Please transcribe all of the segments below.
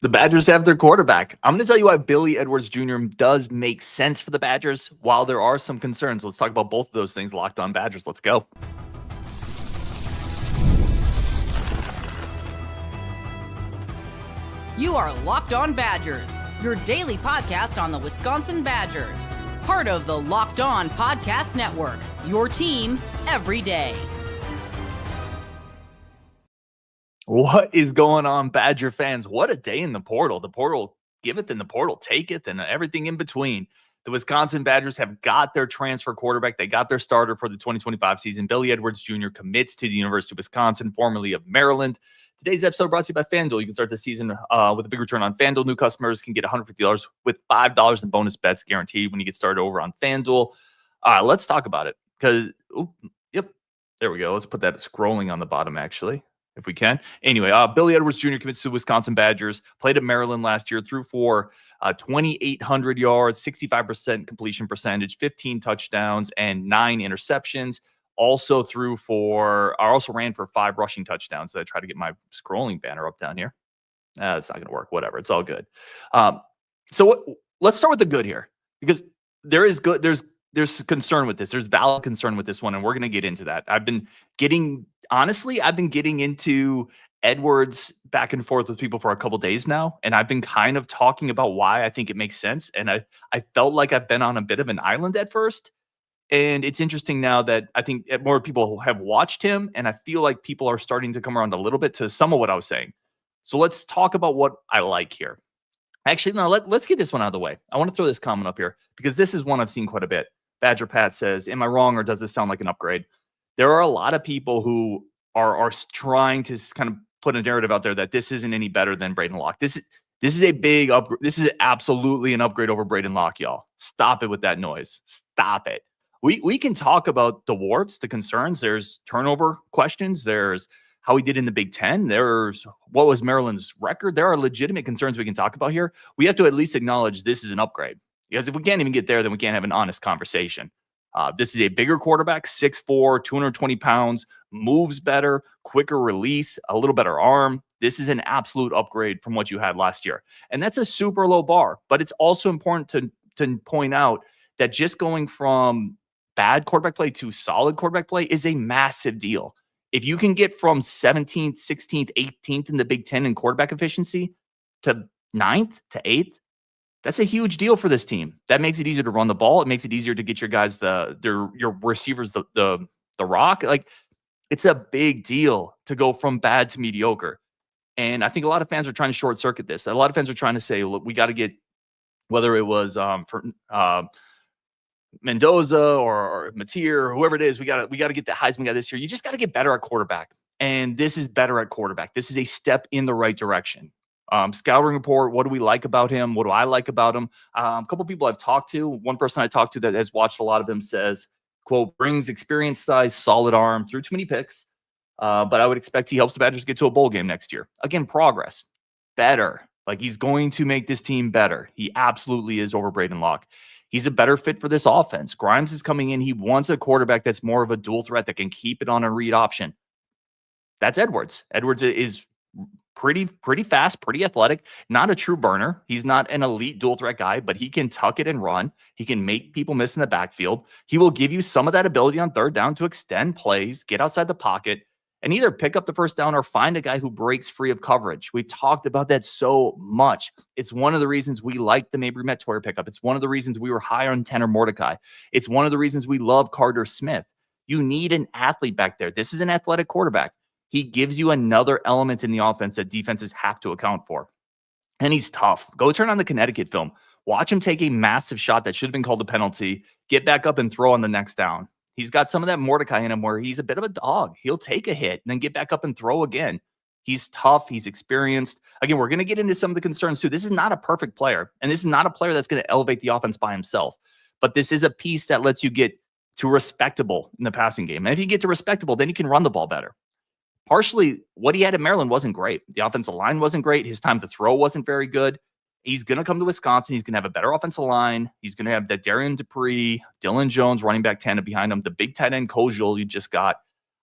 The Badgers have their quarterback. I'm going to tell you why Billy Edwards Jr. does make sense for the Badgers, while there are some concerns. Let's talk about both of those things. Locked on Badgers. Let's go. You are Locked On Badgers, your daily podcast on the Wisconsin Badgers. Part of the Locked On Podcast Network, your team every day. What is going on, Badger fans? What a day in the portal. The portal giveth and the portal taketh and everything in between. The Wisconsin Badgers have got their transfer quarterback. They got their starter for the 2025 season. Billy Edwards Jr. commits to the University of Wisconsin, formerly of Maryland. Today's episode brought to you by FanDuel. You can start the season with a big return on FanDuel. New customers can get $150 with $5 in bonus bets guaranteed when you get started over on FanDuel. Let's talk about it because, yep, there we go. Let's put that scrolling on the bottom, actually, if we can. Anyway, Billy Edwards Jr. commits to the Wisconsin Badgers, played at Maryland last year, threw for 2,800 yards, 65% completion percentage, 15 touchdowns, and 9 interceptions. Also ran for 5 rushing touchdowns. So I try to get my scrolling banner up down here. It's not going to work. Whatever. It's all good. Let's start with the good here, because there's concern with this. There's valid concern with this one, and we're going to get into that. I've been getting into Edwards back and forth with people for a couple days now, and I've been kind of talking about why I think it makes sense. And I felt like I've been on a bit of an island at first. And it's interesting now that I think more people have watched him, and I feel like people are starting to come around a little bit to some of what I was saying. So let's talk about what I like here. Actually, no, let's get this one out of the way. I want to throw this comment up here because this is one I've seen quite a bit. Badger Pat says, am I wrong, or does this sound like an upgrade? There are a lot of people who are trying to kind of put a narrative out there that this isn't any better than Braden Locke. This is a big upgrade. This is absolutely an upgrade over Braden Locke, y'all. Stop it with that noise. Stop it. We can talk about the warts, the concerns. There's turnover questions. There's how he did in the Big Ten. There's what was Maryland's record. There are legitimate concerns we can talk about here. We have to at least acknowledge this is an upgrade, because if we can't even get there, then we can't have an honest conversation. This is a bigger quarterback, 6'4", 220 pounds, moves better, quicker release, a little better arm. This is an absolute upgrade from what you had last year. And that's a super low bar. But it's also important to point out that just going from bad quarterback play to solid quarterback play is a massive deal. If you can get from 17th, 16th, 18th in the Big Ten in quarterback efficiency to 9th to 8th, that's a huge deal for this team. That makes it easier to run the ball. It makes it easier to get your guys your receivers the rock. Like, it's a big deal to go from bad to mediocre. And I think a lot of fans are trying to short circuit this. A lot of fans are trying to say, look, we got to get, whether it was for Mendoza or Mateer or whoever it is, we got to get the Heisman guy this year. You just got to get better at quarterback. And this is better at quarterback. This is a step in the right direction. Scouting report, what do we like about him? What do I like about him? A couple people I've talked to, one person I talked to that has watched a lot of him says, quote, brings experience, size, solid arm, threw too many picks. But I would expect he helps the Badgers get to a bowl game next year. Again, progress, better. Like, he's going to make this team better. He absolutely is over Braden Locke. He's a better fit for this offense. Grimes is coming in. He wants a quarterback that's more of a dual threat that can keep it on a read option. That's Edwards. Edwards is pretty fast, pretty athletic, not a true burner. He's not an elite dual threat guy, but he can tuck it and run. He can make people miss in the backfield. He will give you some of that ability on third down to extend plays, get outside the pocket, and either pick up the first down or find a guy who breaks free of coverage. We talked about that so much. It's one of the reasons we like the Mabry Mettauer pickup. It's one of the reasons we were high on Tanner Mordecai. It's one of the reasons we love Carter Smith. You need an athlete back there. This is an athletic quarterback. He gives you another element in the offense that defenses have to account for. And he's tough. Go turn on the Connecticut film. Watch him take a massive shot that should have been called a penalty, get back up and throw on the next down. He's got some of that Mordecai in him where he's a bit of a dog. He'll take a hit and then get back up and throw again. He's tough. He's experienced. Again, we're going to get into some of the concerns too. This is not a perfect player, and this is not a player that's going to elevate the offense by himself. But this is a piece that lets you get to respectable in the passing game. And if you get to respectable, then you can run the ball better. Partially, what he had at Maryland wasn't great. The offensive line wasn't great. His time to throw wasn't very good. He's going to come to Wisconsin. He's going to have a better offensive line. He's going to have that Darian Dupree, Dylan Jones, running back tandem behind him, the big tight end Kojul you just got.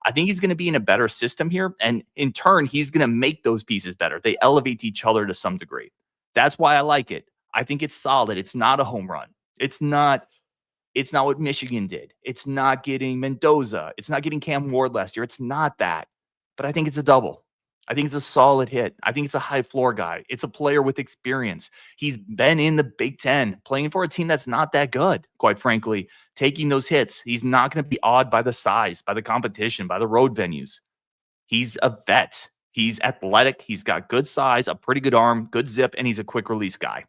I think he's going to be in a better system here. And in turn, he's going to make those pieces better. They elevate each other to some degree. That's why I like it. I think it's solid. It's not a home run. It's not what Michigan did. It's not getting Mendoza. It's not getting Cam Ward last year. It's not that. But I think it's a double. I think it's a solid hit. I think it's a high floor guy. It's a player with experience. He's been in the Big Ten, playing for a team that's not that good, quite frankly, taking those hits. He's not going to be awed by the size, by the competition, by the road venues. He's a vet. He's athletic. He's got good size, a pretty good arm, good zip, and he's a quick release guy.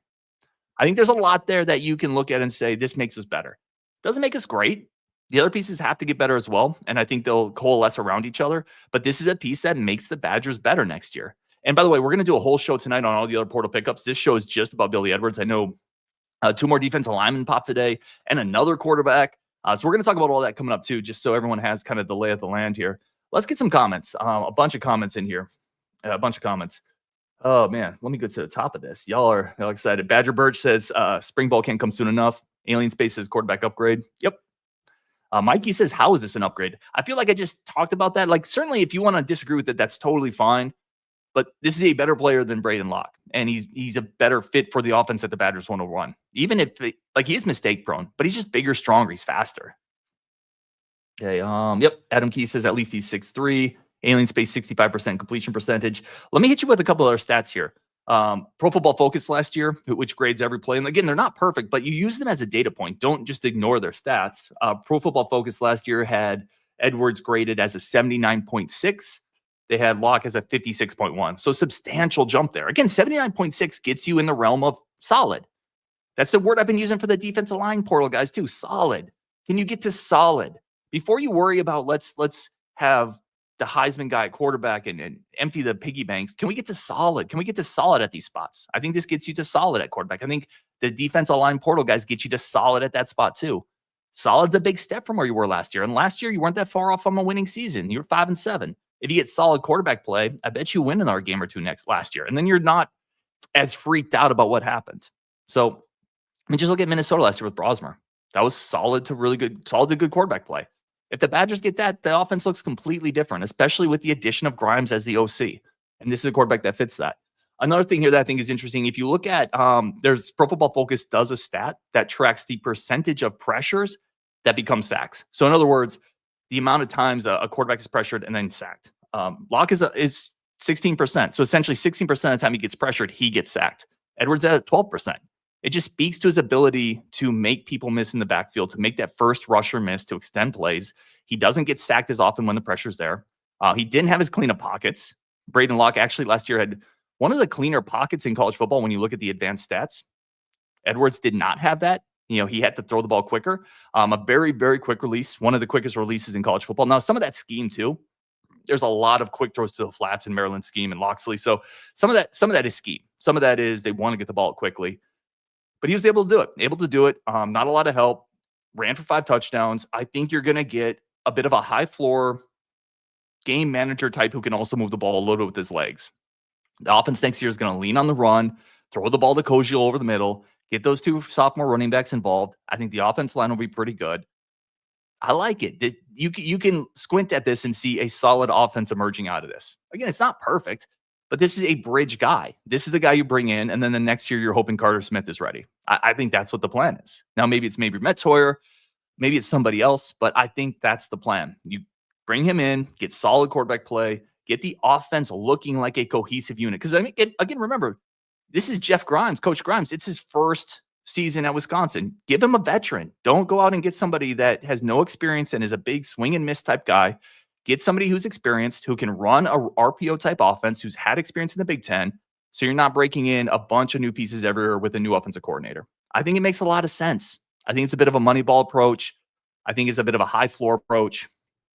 I think there's a lot there that you can look at and say, this makes us better. Doesn't make us great. The other pieces have to get better as well, and I think they'll coalesce around each other. But this is a piece that makes the Badgers better next year. And by the way, we're going to do a whole show tonight on all the other portal pickups. This show is just about Billy Edwards. I know 2 more defensive linemen popped today and another quarterback. So we're going to talk about all that coming up too, just so everyone has kind of the lay of the land here. Let's get some comments. A bunch of comments in here. A bunch of comments. Oh, man. Let me go to the top of this. Y'all are excited. Badger Birch says spring ball can't come soon enough. Alien Space says quarterback upgrade. Yep. Mikey says, how is this an upgrade? I feel like I just talked about that. Like, certainly if you want to disagree with it, that's totally fine. But this is a better player than Braden Locke. And he's a better fit for the offense that the Badgers want to run. Even if, he is mistake prone, but he's just bigger, stronger. He's faster. Okay. Yep. Adam Key says at least he's 6'3". Alien Space 65% completion percentage. Let me hit you with a couple other stats here. Pro Football Focus last year, which grades every play. And again, they're not perfect, but you use them as a data point. Don't just ignore their stats. Pro Football Focus last year had Edwards graded as a 79.6. They had Locke as a 56.1. So substantial jump there. Again, 79.6 gets you in the realm of solid. That's the word I've been using for the defensive line portal guys too. Solid. Can you get to solid? Before you worry about let's have the Heisman guy at quarterback and empty the piggy banks, can we get to solid? Can we get to solid at these spots? I think this gets you to solid at quarterback. I think the defensive line portal guys get you to solid at that spot too. Solid's a big step from where you were last year. And last year, you weren't that far off from a winning season. You were 5-7. If you get solid quarterback play, I bet you win another game or two last year. And then you're not as freaked out about what happened. So, I mean, just look at Minnesota last year with Brosmer. That was solid to good quarterback play. If the Badgers get that, the offense looks completely different, especially with the addition of Grimes as the OC. And this is a quarterback that fits that. Another thing here that I think is interesting, if you look at, there's Pro Football Focus does a stat that tracks the percentage of pressures that become sacks. So in other words, the amount of times a quarterback is pressured and then sacked. Locke is 16%. So essentially 16% of the time he gets pressured, he gets sacked. Edwards at 12%. It just speaks to his ability to make people miss in the backfield, to make that first rusher miss, to extend plays. He doesn't get sacked as often when the pressure's there. He didn't have his cleanup pockets. Braden Locke actually last year had one of the cleaner pockets in college football when you look at the advanced stats. Edwards did not have that. He had to throw the ball quicker. A very, very quick release, one of the quickest releases in college football. Now, some of that scheme too. There's a lot of quick throws to the flats in Maryland scheme and Loxley. So some of that is scheme. Some of that is they want to get the ball quickly. But he was able to do it. Not a lot of help. Ran for 5 touchdowns. I think you're going to get a bit of a high floor game manager type who can also move the ball a little bit with his legs. The offense next year is going to lean on the run, throw the ball to Kojiel over the middle, get those 2 sophomore running backs involved. I think the offense line will be pretty good. I like it. You can squint at this and see a solid offense emerging out of this. Again, it's not perfect, but this is a bridge guy. This is the guy you bring in, and then the next year you're hoping Carter Smith is ready. I think that's what the plan is. Now, maybe it's Metzhoyer, maybe it's somebody else, but I think that's the plan. You bring him in, get solid quarterback play, get the offense looking like a cohesive unit. Because, again, remember, this is Jeff Grimes, Coach Grimes. It's his first season at Wisconsin. Give him a veteran. Don't go out and get somebody that has no experience and is a big swing and miss type guy. Get somebody who's experienced, who can run a RPO type offense, who's had experience in the Big Ten. So you're not breaking in a bunch of new pieces everywhere with a new offensive coordinator. I think it makes a lot of sense. I think it's a bit of a money ball approach. I think it's a bit of a high floor approach.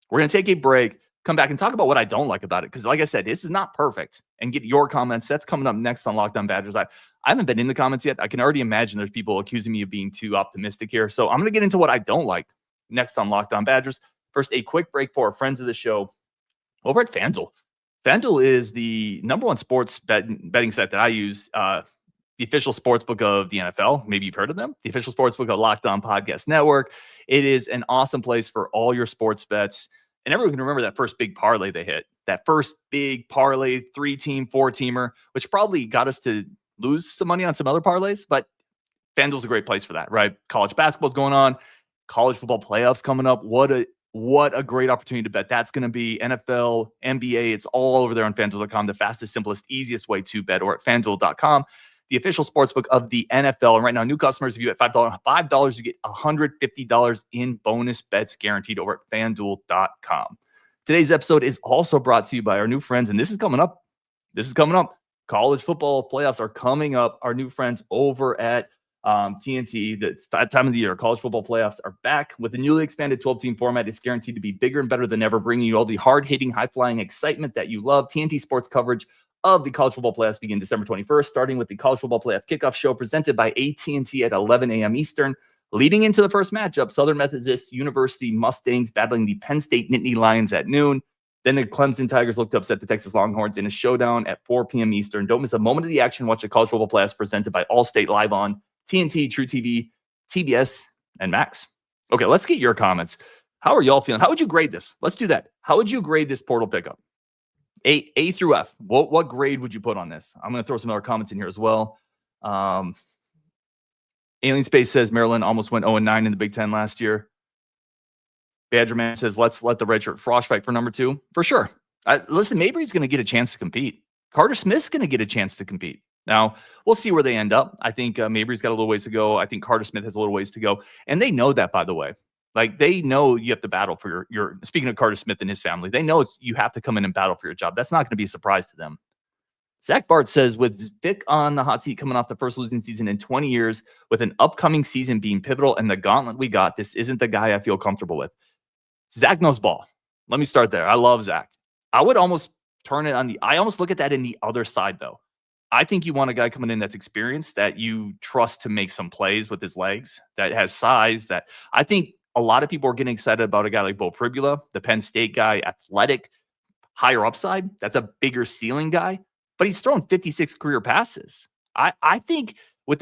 We're going to take a break, come back and talk about what I don't like about it. Because like I said, this is not perfect. And get your comments. That's coming up next on Locked On Badgers. I haven't been in the comments yet. I can already imagine there's people accusing me of being too optimistic here. So I'm going to get into what I don't like next on Locked On Badgers. First, a quick break for our friends of the show over at FanDuel. FanDuel is the #1 sports betting site that I use, the official sportsbook of the NFL. Maybe you've heard of them. The official sportsbook of Locked On Podcast Network. It is an awesome place for all your sports bets. And everyone can remember that first big parlay they hit. That first big parlay, 3-team, 4-teamer, which probably got us to lose some money on some other parlays. But FanDuel's a great place for that, right? College basketball's going on. College football playoffs coming up. What a great opportunity to bet that's going to be. NFL, NBA, it's all over there on FanDuel.com. The fastest, simplest, easiest way to bet, or at FanDuel.com, the official sportsbook of the NFL. And right now, new customers, if you bet $5, you get $150 in bonus bets guaranteed over at FanDuel.com. Today's episode is also brought to you by our new friends, and this is coming up. College football playoffs are coming up. Our new friends over at TNT, that's that time of the year. College football playoffs are back with the newly expanded 12-team format. It's guaranteed to be bigger and better than ever, bringing you all the hard-hitting, high-flying excitement that you love. TNT Sports coverage of the college football playoffs begin December 21st, starting with the college football playoff kickoff show presented by AT&T at 11 a.m. Eastern. Leading into the first matchup, Southern Methodist University Mustangs battling the Penn State Nittany Lions at noon. Then the Clemson Tigers look to upset the Texas Longhorns in a showdown at 4 p.m. Eastern. Don't miss a moment of the action. Watch the college football playoffs presented by Allstate live on TNT, True TV, TBS, and Max. Okay, let's get your comments. How are y'all feeling? How would you grade this? Let's do that. How would you grade this portal pickup? A through F. What grade would you put on this? I'm going to throw some other comments in here as well. Alien Space says Maryland almost went 0-9 in the Big Ten last year. Badgerman says, let's let the redshirt Frosh fight for number 2. For sure. Listen, Mabry's going to get a chance to compete. Carter Smith's going to get a chance to compete. Now, we'll see where they end up. I think Mabry's got a little ways to go. I think Carter Smith has a little ways to go. And they know that, by the way. Like, they know you have to battle for your speaking of Carter Smith and his family, they know you have to come in and battle for your job. That's not going to be a surprise to them. Zach Bart says, with Vic on the hot seat coming off the first losing season in 20 years, with an upcoming season being pivotal and the gauntlet we got, this isn't the guy I feel comfortable with. Zach knows ball. Let me start there. I love Zach. I would almost I almost look at that in the other side, though. I think you want a guy coming in that's experienced, that you trust to make some plays with his legs, that has size, that I think a lot of people are getting excited about a guy like Bo Pribula, the Penn State guy, athletic, higher upside. That's a bigger ceiling guy, but he's thrown 56 career passes. I think with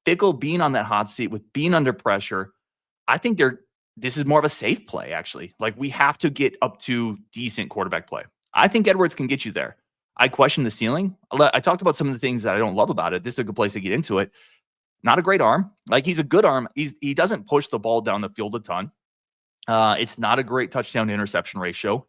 Fickell being on that hot seat, with being under pressure, I think this is more of a safe play, actually. Like, we have to get up to decent quarterback play. I think Edwards can get you there. I question the ceiling. I talked about some of the things that I don't love about it. This is a good place to get into it. Not a great arm. Like, he's a good arm. He doesn't push the ball down the field a ton. It's not a great touchdown to interception ratio.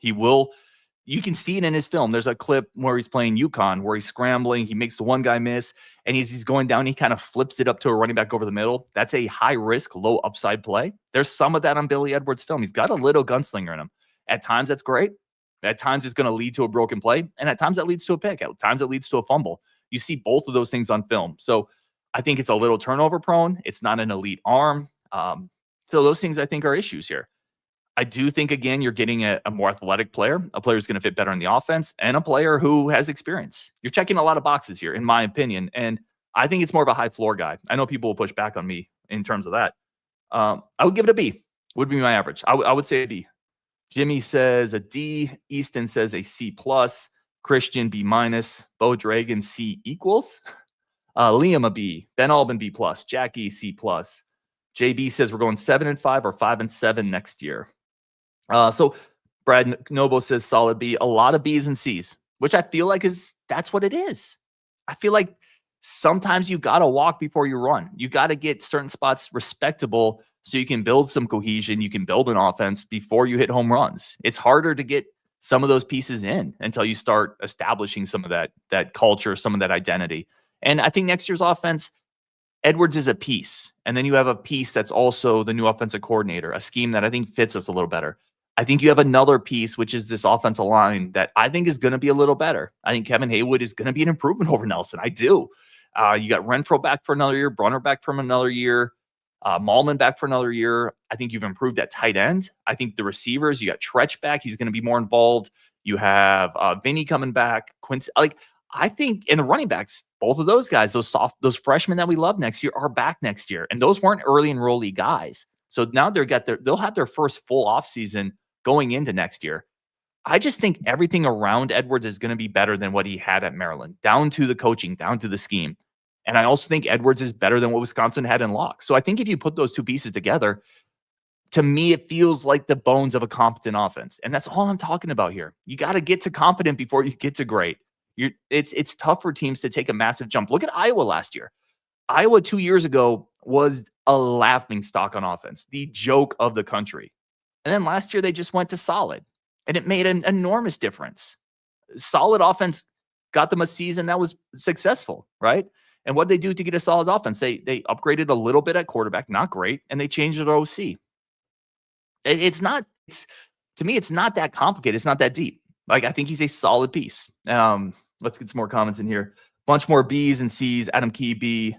You can see it in his film. There's a clip where he's playing UConn, where he's scrambling. He makes the one guy miss, and he's going down. He kind of flips it up to a running back over the middle. That's a high risk, low upside play. There's some of that on Billy Edwards' film. He's got a little gunslinger in him. At times, that's great. At times, it's going to lead to a broken play, and at times, that leads to a pick. At times, it leads to a fumble. You see both of those things on film. So I think it's a little turnover prone. It's not an elite arm. So those things, I think, are issues here. I do think, again, you're getting a more athletic player, a player who's going to fit better in the offense, and a player who has experience. You're checking a lot of boxes here, in my opinion, and I think it's more of a high floor guy. I know people will push back on me in terms of that. I would give it a B. Would be my average. I would say a B. Jimmy says a D. Easton says a C+. Christian, B-. Bo Dragon, C equals. Liam, a B. Ben Albin, B+. Jackie, C+. JB says we're going 7-5 or 5-7 next year. So Brad Nobo says solid B. A lot of B's and C's, which I feel like that's what it is. I feel like sometimes you got to walk before you run. You got to get certain spots respectable so you can build some cohesion. You can build an offense before you hit home runs. It's harder to get some of those pieces in until you start establishing some of that culture, some of that identity. And I think next year's offense, Edwards is a piece. And then you have a piece that's also the new offensive coordinator, a scheme that I think fits us a little better. I think you have another piece, which is this offensive line that I think is going to be a little better. I think Kevin Haywood is going to be an improvement over Nelson. I do. You got Renfro back for another year, Brunner back from another year, Malman back for another year. I think you've improved at tight end. I think the receivers, you got Tretch back. He's going to be more involved. You have Vinny coming back. Quincy, I think in the running backs, both of those guys, those freshmen that we love next year are back next year. And those weren't early enrollee guys. So now they'll have their first full offseason going into next year. I just think everything around Edwards is going to be better than what he had at Maryland, down to the coaching, down to the scheme. And I also think Edwards is better than what Wisconsin had in Locke. So I think if you put those two pieces together, to me, it feels like the bones of a competent offense. And that's all I'm talking about here. You got to get to competent before you get to great. It's tough for teams to take a massive jump. Look at Iowa last year. Iowa 2 years ago was a laughing stock on offense, the joke of the country. And then last year, they just went to solid, and it made an enormous difference. Solid offense got them a season that was successful, right? And what did they do to get a solid offense? They upgraded a little bit at quarterback, not great, and they changed their OC. To me, it's not that complicated. It's not that deep. Like, I think he's a solid piece. Let's get some more comments in here. Bunch more B's and C's. Adam Key, B.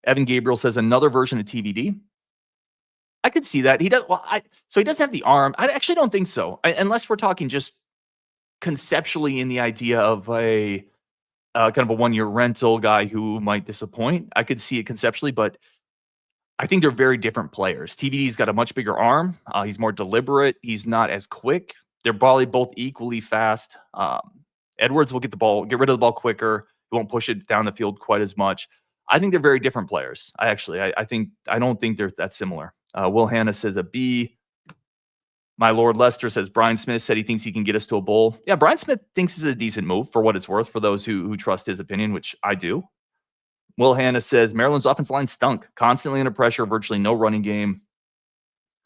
Evan Gabriel says another version of TVD. I could see that. He does. Well, so he doesn't have the arm. I actually don't think so, unless we're talking just conceptually in the idea of a kind of a one-year rental guy who might disappoint. I could see it conceptually, but I think they're very different players. TVD's got a much bigger arm. He's more deliberate. He's not as quick. They're probably both equally fast. Edwards will get rid of the ball quicker. He won't push it down the field quite as much. I think they're very different players. I don't think they're that similar. Will Hanna says a B. My Lord Lester says Brian Smith said he thinks he can get us to a bowl. Yeah, Brian Smith thinks this is a decent move for what it's worth for those who trust his opinion, which I do. Will Hanna says Maryland's offensive line stunk, constantly under pressure, virtually no running game.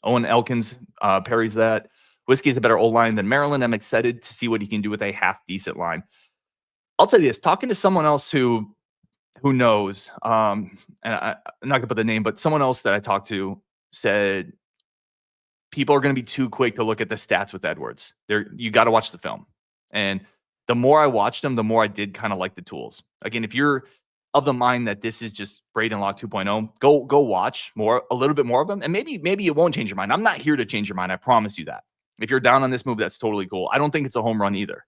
Owen Elkins parries that. Whiskey is a better old line than Maryland. I'm excited to see what he can do with a half-decent line. I'll tell you this, talking to someone else who knows, and I'm not going to put the name, but someone else that I talked to said people are going to be too quick to look at the stats with Edwards. You got to watch the film. And the more I watched him, the more I did kind of like the tools. Again, if you're of the mind that this is just Braden Locke 2.0, go watch a little bit more of them. And maybe it won't change your mind. I'm not here to change your mind. I promise you that. If you're down on this move, that's totally cool. I don't think it's a home run either.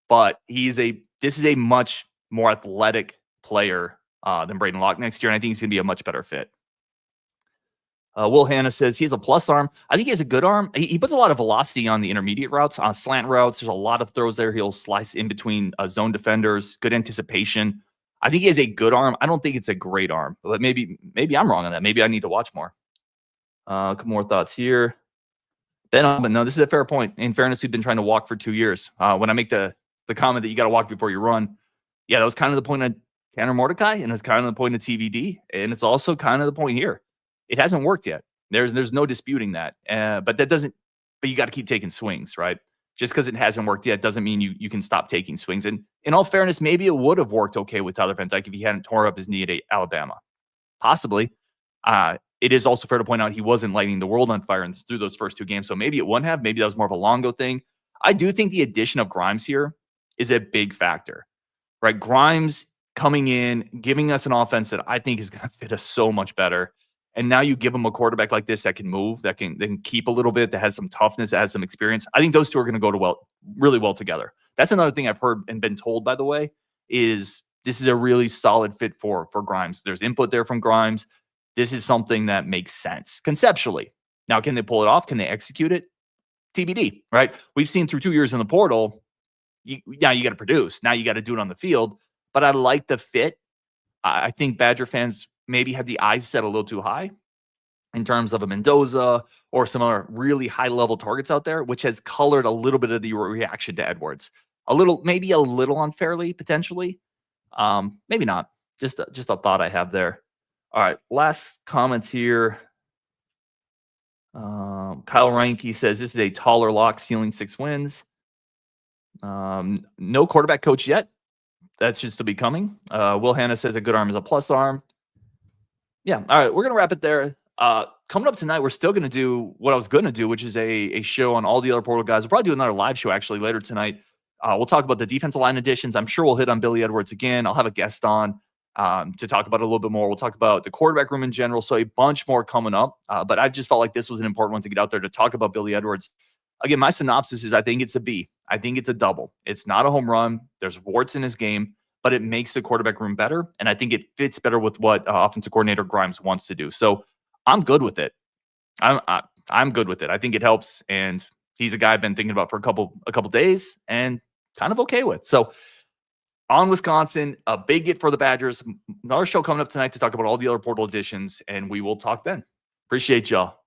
But this is a much more athletic player than Braden Locke next year. And I think he's going to be a much better fit. Will Hanna says he has a plus arm. I think he has a good arm. He puts a lot of velocity on the intermediate routes, on slant routes. There's a lot of throws there. He'll slice in between zone defenders, good anticipation. I think he has a good arm. I don't think it's a great arm, but maybe I'm wrong on that. Maybe I need to watch more. A couple more thoughts here. But no, this is a fair point. In fairness, we've been trying to walk for 2 years. When I make the comment that you got to walk before you run, yeah, that was kind of the point of Tanner Mordecai, and it's kind of the point of TVD, and it's also kind of the point here. It hasn't worked yet. There's no disputing that. But you got to keep taking swings, right? Just because it hasn't worked yet doesn't mean you can stop taking swings. And in all fairness, maybe it would have worked okay with Tyler Van Dyke if he hadn't torn up his knee at Alabama. Possibly. It is also fair to point out he wasn't lighting the world on fire through those first 2 games. So maybe it wouldn't have. Maybe that was more of a Longo thing. I do think the addition of Grimes here is a big factor, right? Grimes coming in, giving us an offense that I think is going to fit us so much better. And now you give him a quarterback like this that can move, that can keep a little bit, that has some toughness, that has some experience. I think those two are going to go really well together. That's another thing I've heard and been told, by the way, is this is a really solid fit for Grimes. There's input there from Grimes. This is something that makes sense conceptually. Now, can they pull it off? Can they execute it? TBD, right? We've seen through 2 years in the portal, you got to produce. Now you got to do it on the field. But I like the fit. I think Badger fans maybe had the eyes set a little too high in terms of a Mendoza or some other really high-level targets out there, which has colored a little bit of the reaction to Edwards. Maybe a little unfairly, potentially. Maybe not. Just a thought I have there. All right, last comments here. Kyle Reinke says this is a taller lock, ceiling 6 wins. No quarterback coach yet. That's just to be coming. Will Hanna says a good arm is a plus arm. Yeah, all right, we're going to wrap it there. Coming up tonight, we're still going to do what I was going to do, which is a show on all the other portal guys. We'll probably do another live show, actually, later tonight. We'll talk about the defensive line additions. I'm sure we'll hit on Billy Edwards again. I'll have a guest on to talk about it a little bit more. We'll talk about the quarterback room in general, so a bunch more coming up. But I just felt like this was an important one to get out there to talk about Billy Edwards. Again, my synopsis is I think it's a B. I think it's a double. It's not a home run. There's warts in his game, but it makes the quarterback room better, and I think it fits better with what offensive coordinator Grimes wants to do. So I'm good with it. I'm good with it. I think it helps, and he's a guy I've been thinking about for a couple days and kind of okay with. So on Wisconsin, a big get for the Badgers. Another show coming up tonight to talk about all the other portal additions, and we will talk then. Appreciate y'all.